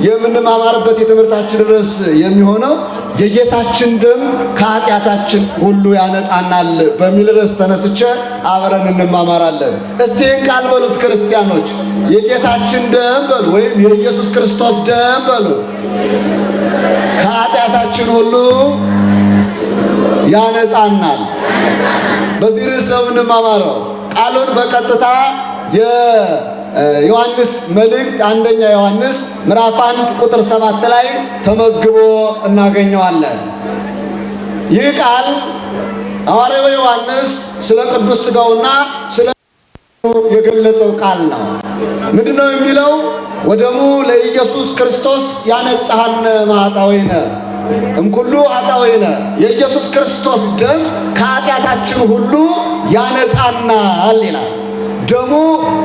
የምንማማርበት የትምህርታችን ርዕስ የሚሆነው የጌታችን ደም ከኃጢአታችን ሁሉ ያነጻናል በሚል ርዕስ ተነስቼ አብረን እንማማራለን። እስቲ ይህን ቃል በሉት ክርስቲያኖች፣ የጌታችን ደም በሉ ወይም የኢየሱስ ክርስቶስ ደም በሉ ከኃጢአታችን ሁሉ ያነጻናል። በዚህ ርዕስ ነው የምንማማረው። ቃሉን በቀጥታ የዮሐንስ መልእክት አንደኛ ዮሐንስ ምዕራፍ 1 ቁጥር 7 ላይ ተመዝግቦ እናገኘዋለን። ይህ ቃል ሐዋርያው ዮሐንስ ስለ ቅዱስ ሥጋውና ስለ የገለጸው ቃል ነው። ምንድነው የሚለው? ወደሙ ለኢየሱስ ክርስቶስ ያነጻሃነ ማኅጣዊነ እምኩሉ ኃጣውኢነ፣ የኢየሱስ ክርስቶስ ደም ከኃጢአታችን ሁሉ ያነጻናል ይላል። ደሙ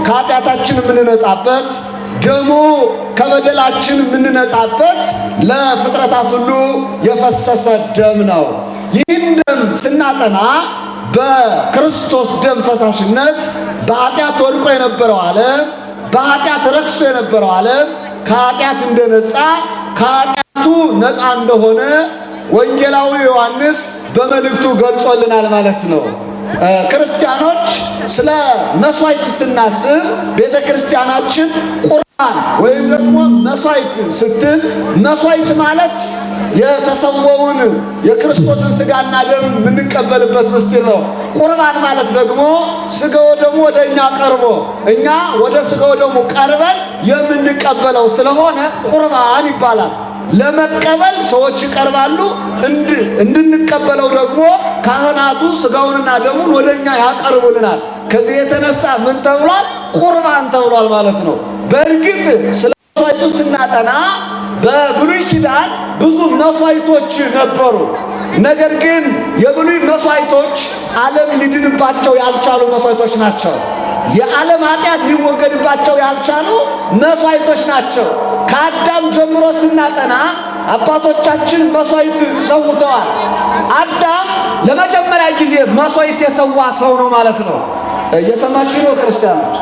ከኃጢአታችን የምንነጻበት፣ ደሙ ከበደላችን የምንነጻበት ለፍጥረታት ሁሉ የፈሰሰ ደም ነው። ይህን ደም ስናጠና በክርስቶስ ደም ፈሳሽነት በኃጢአት ወድቆ የነበረው ዓለም፣ በኃጢአት ረክሶ የነበረው ዓለም ከኃጢአት እንደነጻ ከኃጢአቱ ነፃ እንደሆነ ወንጌላዊ ዮሐንስ በመልእክቱ ገልጾልናል ማለት ነው። ክርስቲያኖች ስለ መስዋዕት ስናስብ ቤተ ክርስቲያናችን ቁርባን ወይም ደግሞ መስዋዕት ስትል፣ መስዋዕት ማለት የተሰወውን የክርስቶስን ሥጋና ደም የምንቀበልበት ምስጢር ነው። ቁርባን ማለት ደግሞ ሥጋው ደግሞ ወደ እኛ ቀርቦ እኛ ወደ ሥጋው ደግሞ ቀርበን የምንቀበለው ስለሆነ ቁርባን ይባላል። ለመቀበል ሰዎች ይቀርባሉ፣ እንድንቀበለው ደግሞ ካህናቱ ሥጋውንና ደሙን ወደኛ ያቀርቡልናል። ከዚህ የተነሳ ምን ተብሏል? ቁርባን ተብሏል ማለት ነው። በእርግጥ ስለ መስዋዕቱ ስናጠና በብሉይ ኪዳን ብዙ መስዋዕቶች ነበሩ። ነገር ግን የብሉይ መስዋዕቶች ዓለም ሊድንባቸው ያልቻሉ መስዋዕቶች ናቸው። የዓለም ኃጢአት ሊወገድባቸው ያልቻሉ መስዋዕቶች ናቸው። ከአዳም ጀምሮ ስናጠና አባቶቻችን መስዋዕት ሰውተዋል። አዳም ለመጀመሪያ ጊዜ መስዋዕት የሰዋ ሰው ነው ማለት ነው። እየሰማችሁ ነው ክርስቲያኖች?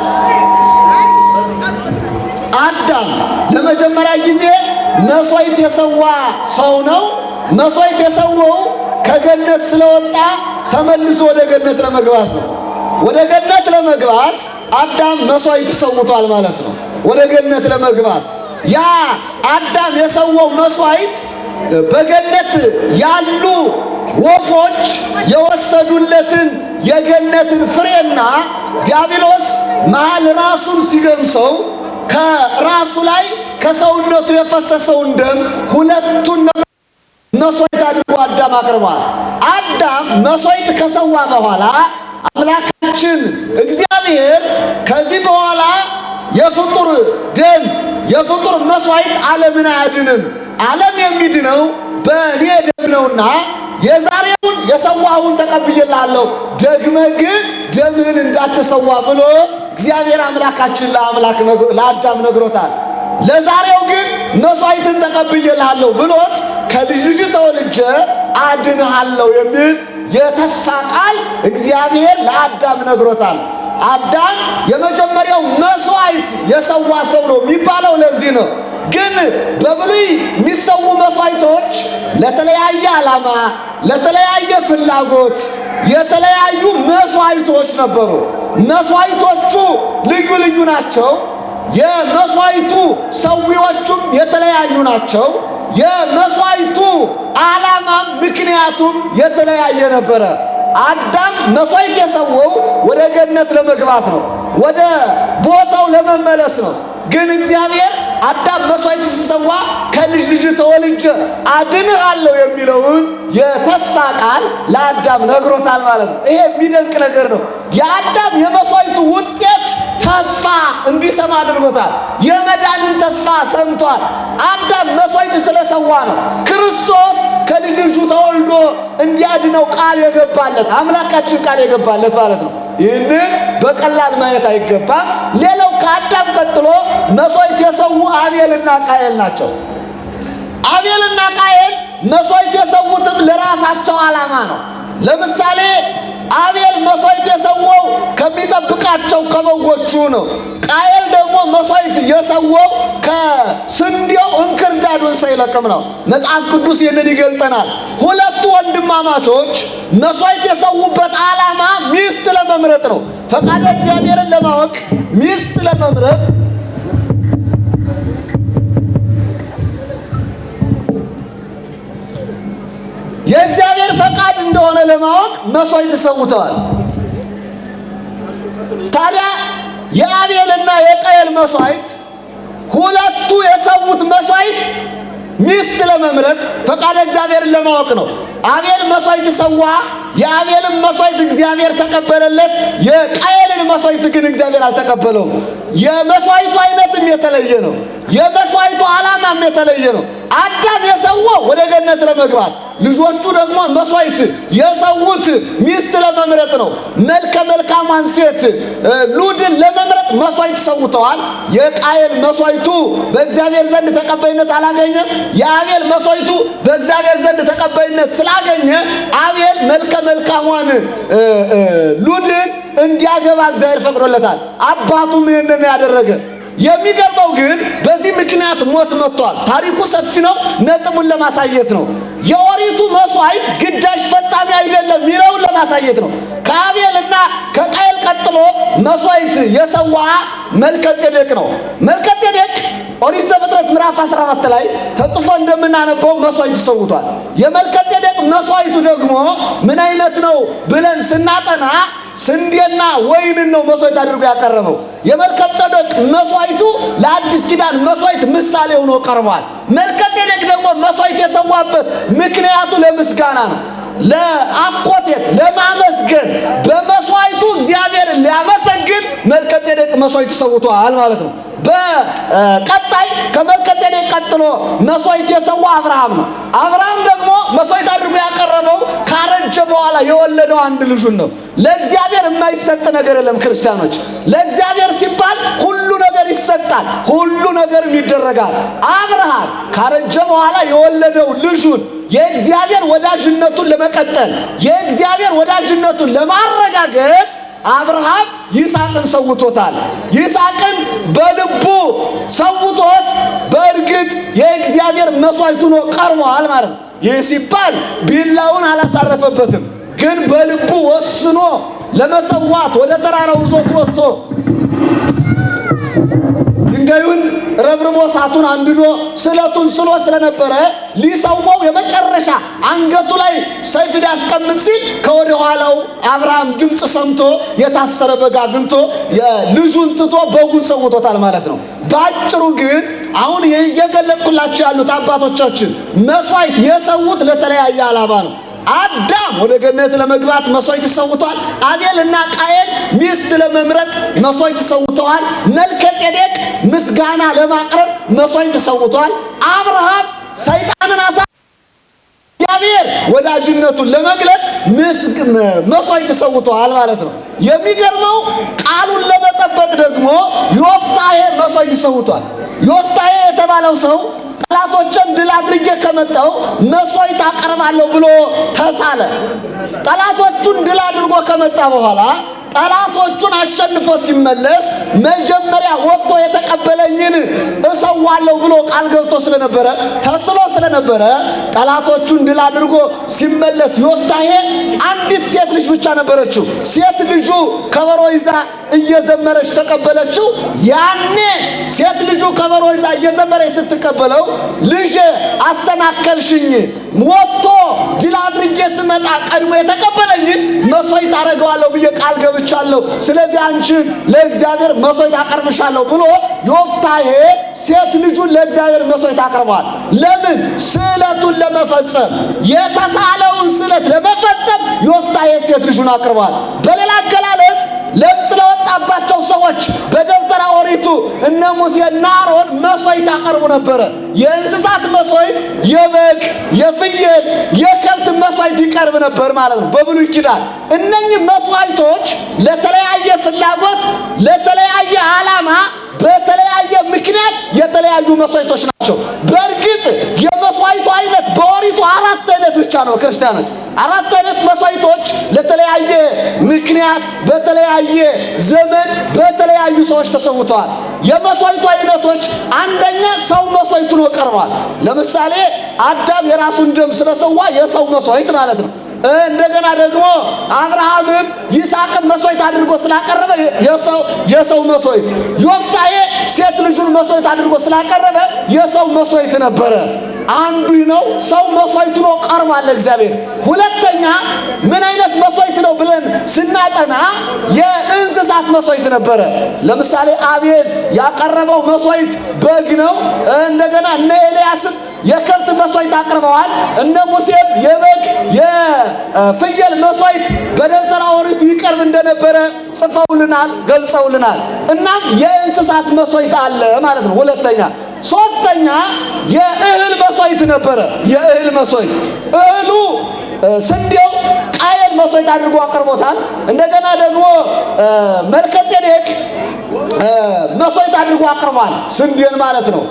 አዳም ለመጀመሪያ ጊዜ መስዋዕት የሰዋ ሰው ነው። መስዋዕት የሰዋው ከገነት ስለወጣ ተመልሶ ወደ ገነት ለመግባት ነው። ወደ ገነት ለመግባት አዳም መስዋዕት ሰውቷል ማለት ነው። ወደ ገነት ለመግባት ያ አዳም የሰዋው መስዋዕት በገነት ያሉ ወፎች የወሰዱለትን የገነትን ፍሬና ዲያብሎስ መሃል ራሱን ሲገምሰው ከራሱ ላይ ከሰውነቱ የፈሰሰውን ደም ሁለቱን መስዋዕት አድርጎ አዳም አቅርቧል። አዳም መስዋዕት ከሰዋ በኋላ አምላካችን እግዚአብሔር ከዚህ በኋላ የፍጡር ደም የፍጡር መስዋዕት ዓለምን አያድንም፣ ዓለም የሚድነው በእኔ ደም ነውና የዛሬውን የሰዋውን ተቀብዬልሃለሁ፣ ደግመህ ግን ደምህን እንዳትሰዋ ብሎ እግዚአብሔር አምላካችን ለአዳም ነግሮታል። ለዛሬው ግን መስዋዕትን ተቀብዬልሃለሁ ብሎት ከልጅ ልጅ ተወልጄ አድንሃለሁ የሚል የተስፋ ቃል እግዚአብሔር ለአዳም ነግሮታል። አዳም የመጀመሪያው መስዋዕት የሰዋ ሰው ነው የሚባለው ለዚህ ነው። ግን በብሉይ የሚሰዉ መስዋዕቶች ለተለያየ ዓላማ፣ ለተለያየ ፍላጎት የተለያዩ መስዋዕቶች ነበሩ። መስዋዕቶቹ ልዩ ልዩ ናቸው። የመስዋዕቱ ሰዊዎቹም የተለያዩ ናቸው። የመስዋዕቱ ዓላማም ምክንያቱም የተለያየ ነበረ። አዳም መስዋዕት የሰወው ወደ ገነት ለመግባት ነው፣ ወደ ቦታው ለመመለስ ነው። ግን እግዚአብሔር አዳም መስዋዕት ሲሰዋ ከልጅ ልጅ ተወልጄ አድንሃለሁ የሚለውን የተስፋ ቃል ለአዳም ነግሮታል ማለት ነው። ይሄ የሚደንቅ ነገር ነው። የአዳም የመስዋዕቱ ውጤት ተስፋ እንዲሰማ አድርጎታል። የመዳንን ተስፋ ሰምቷል። አዳም መስዋዕት ስለሰዋ ነው ክርስቶስ ከልጅ ልጁ ተወልዶ እንዲያድነው ቃል የገባለት አምላካችን ቃል የገባለት ማለት ነው። ይህንን በቀላል ማየት አይገባም። ሌላው ከአዳም ቀጥሎ መስዋዕት የሰው አቤልና ቃየል ናቸው። አቤልና ቃየል መስዋዕት የሰውትም ለራሳቸው ዓላማ ነው። ለምሳሌ አቤል መስዋዕት የሰዋው ከሚጠብቃቸው ከበጎቹ ነው። ቃየል ደግሞ መስዋዕት የሰዋው ከስንዴው እንክርዳዱን ሳይለቅም ነው። መጽሐፍ ቅዱስ ይህንን ይገልጠናል። ሁለቱ ወንድማማቾች መስዋዕት የሰውበት ዓላማ ሚስት ለመምረጥ ነው። ፈቃደ እግዚአብሔርን ለማወቅ ሚስት ለመምረጥ የእግዚአብሔር ፈቃድ እንደሆነ ለማወቅ መስዋዕት ሰውተዋል። ታዲያ የአቤልና የቃየል መስዋዕት ሁለቱ የሰውት መስዋዕት ሚስት ለመምረጥ ፈቃደ እግዚአብሔርን ለማወቅ ነው። አቤል መስዋዕት ሰዋ። የአቤልን መስዋዕት እግዚአብሔር ተቀበለለት። የቃየልን መስዋዕት ግን እግዚአብሔር አልተቀበለውም። የመስዋዕቱ አይነትም የተለየ ነው። የመስዋዕቱ ዓላማም የተለየ ነው። አዳም የሰዋው ወደ ገነት ለመግባት፣ ልጆቹ ደግሞ መስዋዕት የሰውት ሚስት ለመምረጥ ነው። መልከ መልካሟን ሴት ሉድን ለመምረጥ መስዋዕት ሰውተዋል። የቃየል መስዋዕቱ በእግዚአብሔር ዘንድ ተቀባይነት አላገኘም። የአቤል መስዋዕቱ በእግዚአብሔር ዘንድ ተቀባይነት ስላገኘ አቤል መልከ መልካሟን ሉድን እንዲያገባ እግዚአብሔር ፈቅዶለታል። አባቱም ይህንን ያደረገ። የሚገርመው ግን በዚህ ምክንያት ሞት መጥቷል። ታሪኩ ሰፊ ነው። ነጥቡን ለማሳየት ነው። የኦሪቱ መስዋዕት ግዳጅ ፈጻሚ አይደለም የሚለውን ለማሳየት ነው። ከአቤልና ከቃየል ቀጥሎ መስዋዕት የሰዋ መልከጼዴቅ ነው። መልከጼዴቅ ኦሪት ዘፍጥረት ምዕራፍ 14 ላይ ተጽፎ እንደምናነበው መስዋዕት ሰውቷል። የመልከጼዴቅ መስዋዕቱ ደግሞ ምን አይነት ነው ብለን ስናጠና ስንዴና ወይንን ነው መስዋዕት አድርጎ ያቀረበው። የመልከጼዴቅ መስዋዕቱ ለአዲስ ኪዳን መስዋዕት ምሳሌ ሆኖ ቀርቧል። መልከጼዴቅ ደግሞ መስዋዕት የሰዋበት ምክንያቱ ለምስጋና ነው። ለአቆቴት ለማመስገን በመስዋዕቱ እግዚአብሔር ሊያመሰግን መልከጼዴቅ መስዋዕት ሰውቷል ማለት ነው። በቀጣይ ከመልከጼዴቅ ቀጥሎ መስዋዕት የሰዋ አብርሃም ነው። አብርሃም ደግሞ መስዋዕት አድርጎ ያቀረበው ካረጀ በኋላ የወለደው አንድ ልጁን ነው። ለእግዚአብሔር የማይሰጥ ነገር የለም ክርስቲያኖች። ለእግዚአብሔር ሲባል ሁሉ ነገር ይሰጣል፣ ሁሉ ነገርም ይደረጋል። አብርሃም ካረጀ በኋላ የወለደው ልጁን የእግዚአብሔር ወዳጅነቱን ለመቀጠል የእግዚአብሔር ወዳጅነቱን ለማረጋገጥ አብርሃም ይስሐቅን ሰውቶታል። ይስሐቅን በልቡ ሰውቶት በእርግጥ የእግዚአብሔር መስዋዕት ሆኖ ቀርቧል ማለት ነው። ይህ ሲባል ቢላውን አላሳረፈበትም፣ ግን በልቡ ወስኖ ለመሰዋት ወደ ተራራው ይዞት ወጥቶ ድንጋዩን ረብርቦ እሳቱን አንድዶ ስለቱን ስሎ ስለነበረ ሊሰዋው የመጨረሻ አንገቱ ላይ ሰይፍ ሊያስቀምጥ ሲል ከወደ ኋላው አብርሃም ድምፅ ሰምቶ የታሰረ በግ አግኝቶ ልጁን ትቶ በጉን ሰውቶታል ማለት ነው። ባጭሩ ግን አሁን የገለጥኩላችሁ ያሉት አባቶቻችን መስዋዕት የሰውት ለተለያየ ዓላማ ነው። አዳም ወደ ገነት ለመግባት መስዋዕት ሰውቷል። አቤልና ቃየል ሚስት ለመምረጥ መስዋዕት ሰውተዋል። መልከጼዴቅ ምስጋና ለማቅረብ መስዋዕት ሰውቷል። አብርሃም ሰይጣንን እግዚአብሔር ወዳጅነቱን ለመግለጽ መስዋዕት ሰውተዋል ማለት ነው። የሚገርመው ቃሉን ለመጠበቅ ደግሞ ዮፍታሔ መስዋዕት ሰውቷል። ዮፍታሔ የተባለው ሰው ጠላቶችን ድል አድርጌ ከመጣው መስዋዕት አቀርባለሁ ብሎ ተሳለ። ጠላቶቹን ድል አድርጎ ከመጣ በኋላ ጠላቶቹን አሸንፎ ሲመለስ መጀመሪያ ወጥቶ የተቀበለኝን እሰዋለሁ ብሎ ቃል ገብቶ ስለነበረ ተስሎ ስለነበረ ጠላቶቹን ድል አድርጎ ሲመለስ ዮፍታሔ አንዲት ሴት ልጅ ብቻ ነበረችው። ሴት ልጁ ከበሮ ይዛ እየዘመረች ተቀበለችው። ያኔ ሴት ልጁ ከበሮ ይዛ እየዘመረች ስትቀበለው ልጄ አሰናከልሽኝ፣ ወጥቶ ድል አድርጌ ስመጣ ቀድሞ የተቀበለኝን መስዋዕት አደርገዋለሁ ብዬ ቃል ገብቻለሁ፣ ስለዚህ አንቺን ለእግዚአብሔር መስዋዕት አቀርብሻለሁ ብሎ ዮፍታሔ ሴት ልጁን ለእግዚአብሔር መስዋዕት አቅርቧል። ለምን? ስዕለቱን ለመፈጸም የተሳለውን ስዕለት ለመፈጸም ዮፍታሔ ሴት ልጁን አቅርቧል። በሌላ አገላለጽ ለምጽ ለወጣባቸው ሰዎች በደብተራ ኦሪቱ እነ ሙሴና አሮን መስዋዕት ያቀርቡ ነበረ። የእንስሳት መስዋዕት፣ የበግ፣ የፍየል፣ የከብት መስዋዕት ይቀርብ ነበር ማለት ነው በብሉይ ኪዳን። እነኚህ መስዋዕቶች ለተለያየ ፍላጎት፣ ለተለያየ ዓላማ፣ በተለያየ ምክንያት የተለያዩ መስዋዕቶች ናቸው። በእርግጥ የመስዋዕቱ አይነት በኦሪቱ 4 አይነት ብቻ ብቻ ነው ክርስቲያኖች። አራት አይነት መስዋዕቶች ለተለያየ ምክንያት በተለያየ ዘመን በተለያዩ ሰዎች ተሰውተዋል። የመስዋዕቱ አይነቶች አንደኛ ሰው መስዋዕት ሆኖ ቀርቧል። ለምሳሌ አዳም የራሱን ደም ስለሰዋ የሰው መስዋዕት ማለት ነው። እንደገና ደግሞ አብርሃምም ይስሐቅን መስዋዕት አድርጎ ስላቀረበ የሰው መስዋዕት፣ ዮፍታሔ ሴት ልጁን መስዋዕት አድርጎ ስላቀረበ የሰው መስዋዕት ነበረ። አንዱ ነው ሰው መስዋዕት ነው ቀርቧል ለእግዚአብሔር። ሁለተኛ ምን አይነት መስዋዕት ነው ብለን ስናጠና የእንስሳት መስዋዕት ነበረ። ለምሳሌ አቤል ያቀረበው መስዋዕት በግ ነው። እንደገና እነ ኤልያስም የከብት መስዋዕት አቅርበዋል። እነ ሙሴም የበግ የፍየል መስዋዕት በደብተራ ኦሪት ይቀርብ እንደነበረ ጽፈውልናል፣ ገልጸውልናል። እናም የእንስሳት መስዋዕት አለ ማለት ነው። ሁለተኛ ሶስተኛ የእህል መስዋዕት ነበረ። የእህል መስዋዕት እህሉ ስንዴው ቃየል መስዋዕት አድርጎ አቅርቦታል። እንደገና ደግሞ መልከጼዴቅ መስዋዕት አድርጎ አቅርቧል፣ ስንዴን ማለት ነው።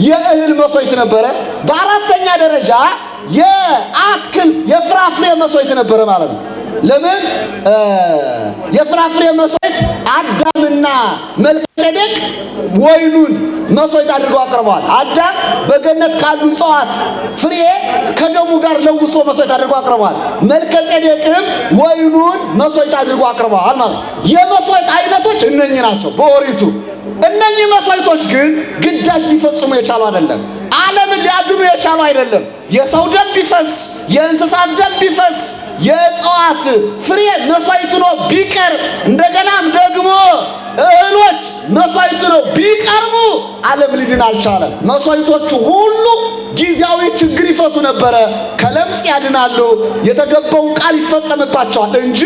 የእህል መስዋዕት ነበረ። በአራተኛ ደረጃ የአትክልት የፍራፍሬ መስዋዕት ነበረ ማለት ነው። ለምን የፍራፍሬ መስዋዕት አዳምና መልከጼዴቅ ወይኑን መስዋዕት አድርገው አቅርበዋል። አዳም በገነት ካሉ እጽዋት ፍሬ ከደሙ ጋር ለውሶ መስዋዕት አድርገው አቅርበዋል። መልከጼዴቅም ወይኑን መስዋዕት አድርገው አቅርበዋል ማለት ነው። የመስዋዕት አይነቶች እነኚህ ናቸው በኦሪቱ። እነኚህ መስዋዕቶች ግን ግዳጅ ሊፈጽሙ የቻሉ አይደለም። ዓለምን ሊያድኑ የቻሉ አይደለም። የሰው ደም ቢፈስ፣ የእንስሳት ደም ቢፈስ፣ የእጽዋት ፍሬ መስዋዕት ነው ቢቀር፣ እንደገናም ደግሞ እህሎች መስዋዕት ነው ቢቀርቡ ዓለም ሊድን አልቻለም። መስዋዕቶቹ ሁሉ ጊዜያዊ ችግር ይፈቱ ነበረ። ከለምጽ ያድናሉ፣ የተገባውን ቃል ይፈጸምባቸዋል እንጂ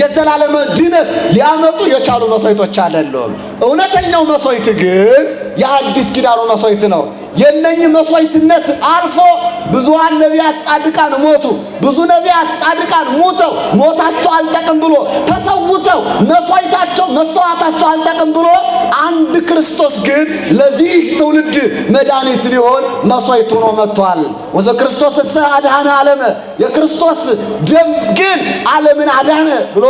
የዘላለም ድነት ሊያመጡ የቻሉ መስዋዕቶች አይደሉም። እውነተኛው መስዋዕት ግን የሐዲስ ኪዳኑ መስዋዕት ነው። የነኚህ መስዋዕትነት አልፎ ብዙሃን ነቢያት ጻድቃን ሞቱ። ብዙ ነቢያት ጻድቃን ሞተው ሞታቸው አልጠቅም ብሎ ተሰውተው መስዋዕታቸው አልጠቅም ብሎ አንድ ክርስቶስ ግን ለዚህ ትውልድ መድኃኒት ሊሆን መስዋዕት ሆኖ መጥቷል። ወዘ ክርስቶስ እሰ አድኃነ ዓለመ፣ የክርስቶስ ደም ግን ዓለምን አዳነ ብሎ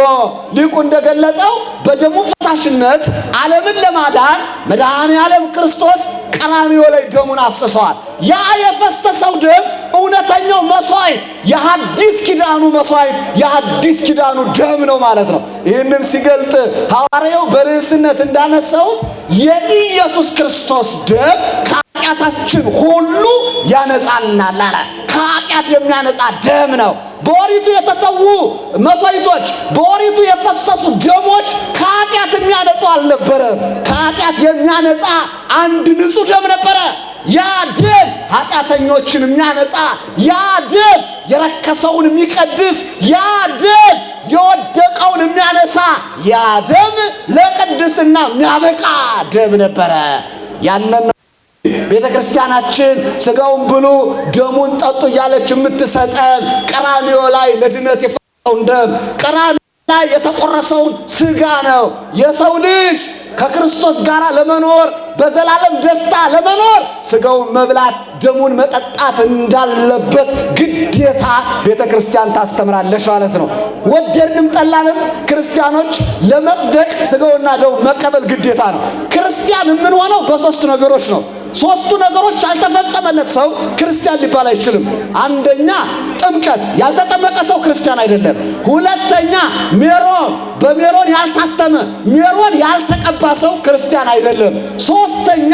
ሊቁ እንደገለጠው በደሙ ፈሳሽነት ዓለምን ለማዳን መድኃኔ ዓለም ክርስቶስ ቀራንዮ ላይ ደሙን አፍስሷል። ያ የፈሰሰው ደም እውነተኛው መስዋዕት የሐዲስ ኪዳኑ መስዋዕት የሐዲስ ኪዳኑ ደም ነው ማለት ነው። ይህንን ሲገልጥ ሐዋርያው በርዕስነት እንዳነሳሁት የኢየሱስ ክርስቶስ ደም ከኃጢአታችን ሁሉ ያነጻናል አለ። ከኃጢአት የሚያነጻ ደም ነው። በኦሪቱ የተሰዉ መስዋዕቶች፣ በኦሪቱ የፈሰሱ ደሞች ከኃጢአት የሚያነጹ አልነበረም። ከኃጢአት የሚያነጻ አንድ ንጹሕ ደም ነበረ። ያ ደም ኃጢአተኞችን የሚያነጻ፣ ያ ደም የረከሰውን የሚቀድስ፣ ያ ደም የወደቀውን የሚያነሳ፣ ያ ደም ለቅድስና የሚያበቃ ደም ነበረ። ያንን ቤተ ክርስቲያናችን ስጋውን ብሉ ደሙን ጠጡ እያለች የምትሰጠን ቀራንዮ ላይ ለድነት የፈሰሰውን ደም፣ ቀራንዮ ላይ የተቆረሰውን ስጋ ነው። የሰው ልጅ ከክርስቶስ ጋር ለመኖር በዘላለም ደስታ ለመኖር ስጋውን መብላት ደሙን መጠጣት እንዳለበት ግዴታ ቤተ ክርስቲያን ታስተምራለች ማለት ነው። ወደድንም ጠላንም ክርስቲያኖች ለመጽደቅ ስጋውና ደሙ መቀበል ግዴታ ነው። ክርስቲያን የምንሆነው በሶስት ነገሮች ነው። ሶስቱ ነገሮች ያልተፈጸመለት ሰው ክርስቲያን ሊባል አይችልም። አንደኛ ጥምቀት፣ ያልተጠመቀ ሰው ክርስቲያን አይደለም። ሁለተኛ ሜሮን፣ በሜሮን ያልታተመ ሜሮን ያልተቀባ ሰው ክርስቲያን አይደለም። ሶስተኛ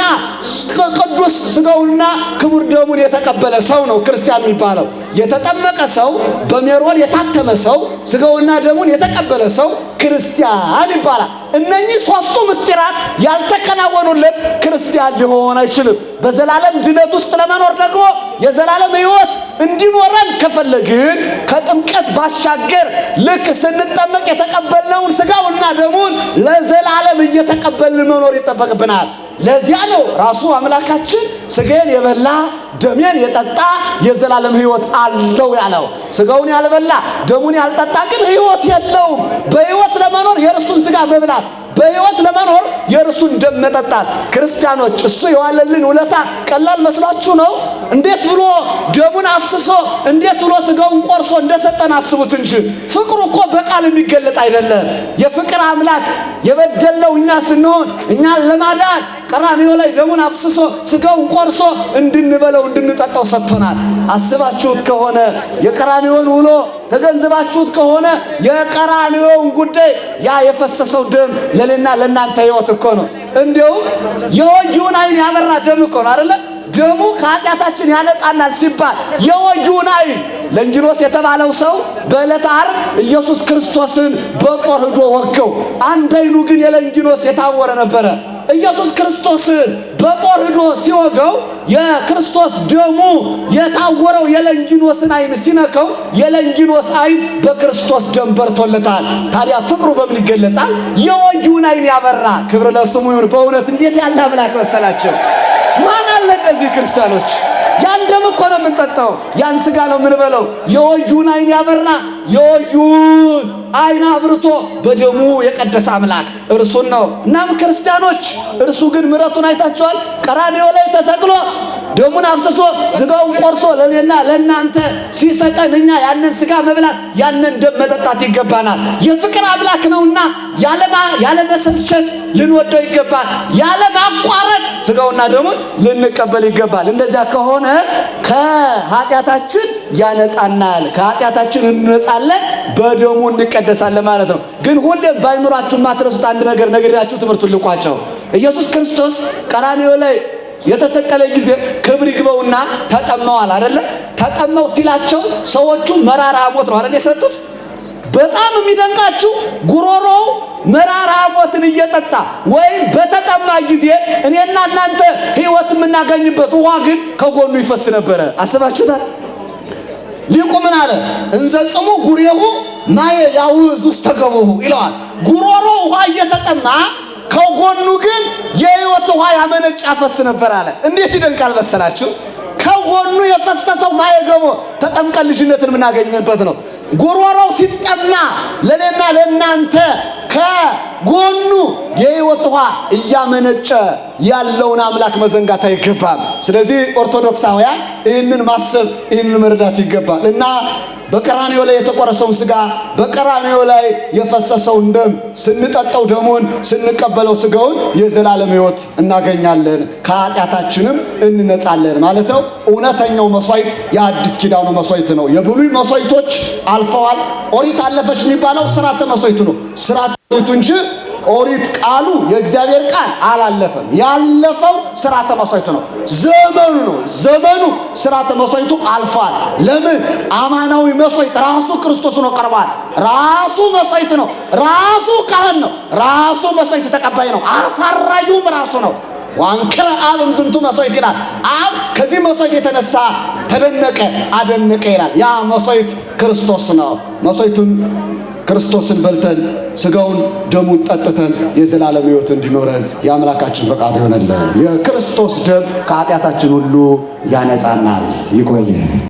ቅዱስ ስጋውንና ክቡር ደሙን የተቀበለ ሰው ነው ክርስቲያን የሚባለው። የተጠመቀ ሰው፣ በሜሮን የታተመ ሰው፣ ስጋውና ደሙን የተቀበለ ሰው ክርስቲያን ይባላል። እነኚህ ሶስቱ ምስጢራት ያልተከናወኑለት ክርስቲያን ሊሆን አይችልም። በዘላለም ድነት ውስጥ ለመኖር ደግሞ የዘላለም ሕይወት እንዲኖረን ከፈለግን ከጥምቀት ባሻገር ልክ ስንጠመቅ የተቀበልነውን ስጋውና ደሙን ለዘላለም እየተቀበልን መኖር ይጠበቅብናል። ለዚያ ነው ራሱ አምላካችን ስጋዬን የበላ ደሜን የጠጣ የዘላለም ሕይወት አለው ያለው። ስጋውን ያልበላ ደሙን ያልጠጣ ግን ሕይወት የለውም። በሕይወት ለመኖር የእርሱን ስጋ መብላት፣ በሕይወት ለመኖር የእርሱን ደም መጠጣት። ክርስቲያኖች እሱ የዋለልን ውለታ ቀላል መስሏችሁ ነው? እንዴት ብሎ ደሙን አፍስሶ እንዴት ብሎ ስጋውን ቆርሶ እንደሰጠን አስቡት እንጂ ፍቅሩ እኮ በቃል የሚገለጽ አይደለም። የፍቅር አምላክ የበደለው እኛ ስንሆን እኛን ለማዳን ቀራንዮ ላይ ደሙን አፍስሶ ስጋውን ቆርሶ እንድንበለው እንድንጠጣው ሰጥቶናል። አስባችሁት ከሆነ የቀራንዮን ውሎ ተገንዝባችሁት ከሆነ የቀራንዮውን ጉዳይ ያ የፈሰሰው ደም ለኔና ለእናንተ ሕይወት እኮ ነው። እንዲያውም የወጊውን ዓይን ያበራ ደም እኮ ነው አይደለ? ደሙ ከኃጢአታችን ያነጻናል ሲባል የወጊውን ዓይን ለንጊኖስ የተባለው ሰው በዕለተ ዓርብ ኢየሱስ ክርስቶስን በጦር ሄዶ ወገው። አንድ ዓይኑ ግን የለንጊኖስ የታወረ ነበረ። ኢየሱስ ክርስቶስን በጦር ሄዶ ሲወገው የክርስቶስ ደሙ የታወረው የለንጊኖስን ዓይን ሲነካው የለንጊኖስ ዓይን በክርስቶስ ደም በርቶለታል። ታዲያ ፍቅሩ በምን ይገለጻል? የወጊውን ዓይን ያበራ። ክብር ለስሙ ይሁን። በእውነት እንዴት ያለ አምላክ መሰላቸው! ማን አለ እንደዚህ ክርስቲያኖች? ያን ደም እኮ ነው የምንጠጣው፣ ያን ስጋ ነው የምንበለው። የወጊውን ዓይን ያበራ የወጊውን ዓይን አብርቶ በደሙ የቀደሰ አምላክ እርሱን ነው። እናም ክርስቲያኖች እርሱ ግን ምሕረቱን አይታቸዋል። ቀራንዮ ላይ ተሰቅሎ ደሙን አፍስሶ ስጋውን ቆርሶ ለኔና ለእናንተ ሲሰጠን እኛ ያንን ስጋ መብላት ያንን ደም መጠጣት ይገባናል። የፍቅር አምላክ ነውና ያለ መሰልቸት ልንወደው ይገባል። ያለ ማቋረጥ ስጋውና ደሙን ልንቀበል ይገባል። እንደዚያ ከሆነ ከኃጢአታችን ያነጻናል፣ ከኃጢአታችን እንነጻለን፣ በደሙ እንቀደሳለን ማለት ነው። ግን ሁሌም ባይኖራችሁ ማትረሱት አንድ ነገር ነግሬያችሁ ትምህርቱን ልቋጨው። ኢየሱስ ክርስቶስ ቀራንዮ ላይ የተሰቀለ ጊዜ ክብር ይግባውና ተጠማዋል አይደለ? ተጠማው ሲላቸው ሰዎቹ መራራ ሞት ነው አይደል የሰጡት? በጣም የሚደንቃችሁ ጉሮሮው መራራ ሞትን እየጠጣ ወይም በተጠማ ጊዜ እኔና እናንተ ሕይወት የምናገኝበት ውሃ ግን ከጎኑ ይፈስ ነበረ። አስባችሁታል? ሊቁ ምን አለ? እንዘ ጽሙ ጉሬሁ ማየ ያውዝ ውስተ ገቦሁ ይለዋል። ጉሮሮ ውሃ እየተጠማ ከጎኑ ግን የሕይወት ውሃ ያመነጭ ያፈስ ነበር አለ። እንዴት ይደንቃል መሰላችሁ! ከጎኑ የፈሰሰው ማየ ገቦ ተጠምቀን ልጅነትን የምናገኝበት ነው። ጉሮሮው ሲጠማ ለኔና ለእናንተ ከጎኑ የሕይወት ውሃ እያመነጨ ያለውን አምላክ መዘንጋት አይገባም። ስለዚህ ኦርቶዶክሳውያን ይህንን ማሰብ ይህንን መረዳት ይገባል እና በቀራንዮ ላይ የተቆረሰውን ስጋ በቀራንዮ ላይ የፈሰሰውን ደም ስንጠጣው ደሙን ስንቀበለው ስጋውን የዘላለም ሕይወት እናገኛለን፣ ከኃጢአታችንም እንነጻለን ማለት ነው። እውነተኛው መስዋዕት የአዲስ ኪዳኑ መስዋዕት ነው። የብሉይ መስዋዕቶች አልፈዋል። ኦሪት አለፈች የሚባለው ሥርዓተ መስዋዕቱ ነው። ሥርዓተ መስዋዕቱ እንጂ ኦሪት ቃሉ የእግዚአብሔር ቃል አላለፈም። ያለፈው ሥርዓተ መስዋዕቱ ነው። ዘመኑ ነው። ዘመኑ ሥርዓተ መስዋዕቱ አልፏል። ለምን? አማናዊ መስዋዕት ራሱ ክርስቶስ ነው ቀርቧል። ራሱ መስዋዕት ነው። ራሱ ካህን ነው። ራሱ መስዋዕት ተቀባይ ነው። አሳራዩም ራሱ ነው። ዋንከረ አብ እምዝንቱ መስዋዕት ይላል። አብ ከዚህ መስዋዕት የተነሳ ተደነቀ አደነቀ ይላል። ያ መስዋዕት ክርስቶስ ነው። መስዋዕቱን ክርስቶስን በልተን ስጋውን ደሙን ጠጥተን የዘላለም ሕይወት እንዲኖረን የአምላካችን ፈቃድ ይሆነልን። የክርስቶስ ደም ከኃጢአታችን ሁሉ ያነጻናል። ይቆየ